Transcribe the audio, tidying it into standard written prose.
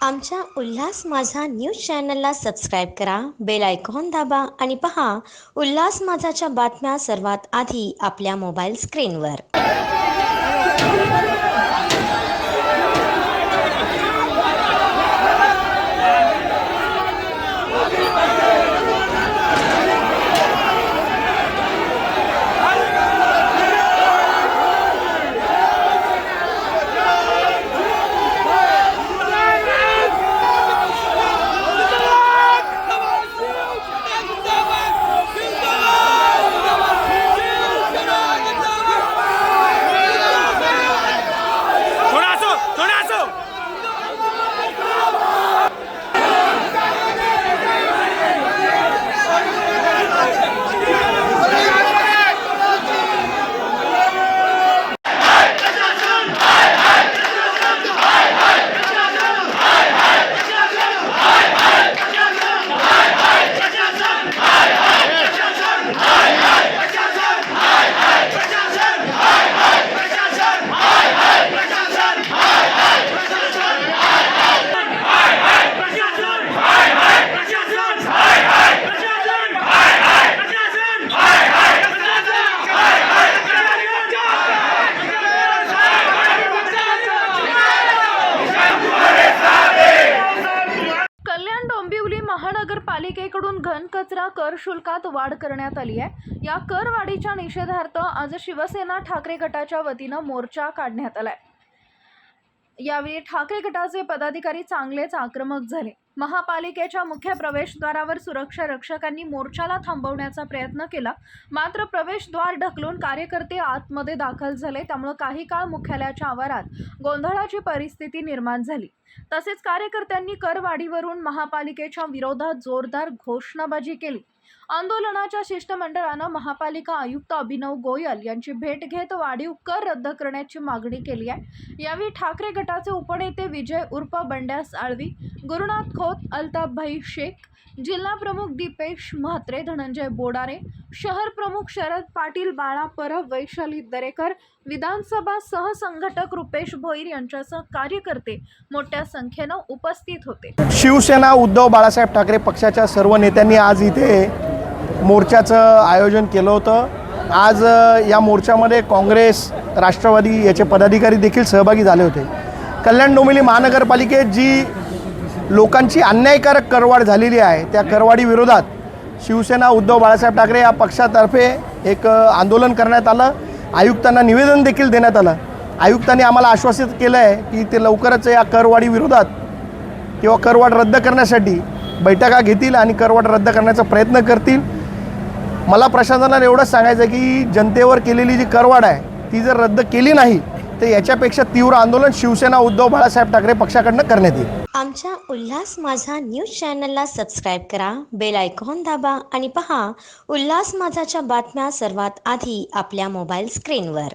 आमच्या उल्हास माझा न्यूज चॅनलला सबस्क्राईब करा, बेल आयकॉन दाबा आणि पहा उल्हास माझाच्या बातम्या सर्वात आधी आपल्या मोबाईल स्क्रीनवर। महानगरपालिकेकडून घनकचरा कर शुल्कात वाढ करण्यात आली आहे। या करवाढीच्या निषेधार्थ आज शिवसेना ठाकरे गटाच्या वतीने मोर्चा काढण्यात आलाय। यावेळी ठाकरे गटाचे पदाधिकारी चांगलेच आक्रमक झाले। महापालिकेच्या मुख्य प्रवेशद्वारावर सुरक्षा रक्षकांनी मोर्चाला थांबवण्याचा प्रयत्न केला, मात्र प्रवेशद्वार ढकलून कार्यकर्ते आतमध्ये दाखल झाले। त्यामुळे काही काळ मुख्यालयाच्या आवारात गोंधळाची परिस्थिती निर्माण झाली। तसेच कार्यकर्त्यांनी करवाढीवरून महापालिकेच्या विरोधात जोरदार घोषणाबाजी केली। आंदोलनाच्या शिष्टमंडळाने महापालिका आयुक्त अभिनव गोयल यांची भेट घेत वाढीव कर रद्द करण्याची मागणी केली आहे। यावेळी ठाकरे गटाचे उपनेते विजय उर्फ बंड्यास आळवी, गुरुनाथ खोत, अल्ताफभाई शेख, जिल्हा प्रमुख दीपेश म्हात्रे, धनंजय बोडारे, शहर प्रमुख शरद पाटील, बाळा परब, वैशाली दरेकर, विधानसभा सहसंघटक रुपेश भोईर यांच्यासह कार्यकर्ते मोठ्या संख्येने उपस्थित होते। शिवसेना उद्धव बाळासाहेब ठाकरे पक्षाच्या सर्व नेत्यांनी आज इथे मोर्चाचं आयोजन केलं होतं। आज या मोर्चामध्ये काँग्रेस, राष्ट्रवादी याचे पदाधिकारी देखील सहभागी झाले होते। कल्याण डोंबिवली महानगरपालिकेत जी लोकांची अन्यायकारक करवाढ झालेली आहे, त्या करवाढी विरोधात शिवसेना उद्धव बाळासाहेब ठाकरे या पक्षातर्फे एक आंदोलन करण्यात आलं। आयुक्तांना निवेदन देखील देण्यात आलं। आयुक्तांनी आम्हाला आश्वासित केलं आहे की ते लवकरच या करवाढी विरोधात किंवा करवाढ रद्द करण्यासाठी बैठका घेतील आणि करवाढ रद्द करण्याचा प्रयत्न करतील। मला प्रशासनाला एवढंच सांगायचं आहे की जनतेवर केलेली जी करवाढ आहे ती जर रद्द केली नाही तर याच्यापेक्षा तीव्र आंदोलन शिवसेना उद्धव बाळासाहेब ठाकरे पक्षाकडून करण्यात येईल। आमच्या उल्हास माझा न्यूज चॅनलला सबस्क्राईब करा, बेल आयकॉन दाबा आणि पहा उल्हास माझाच्या बातम्या सर्वात आधी आपल्या मोबाईल स्क्रीनवर।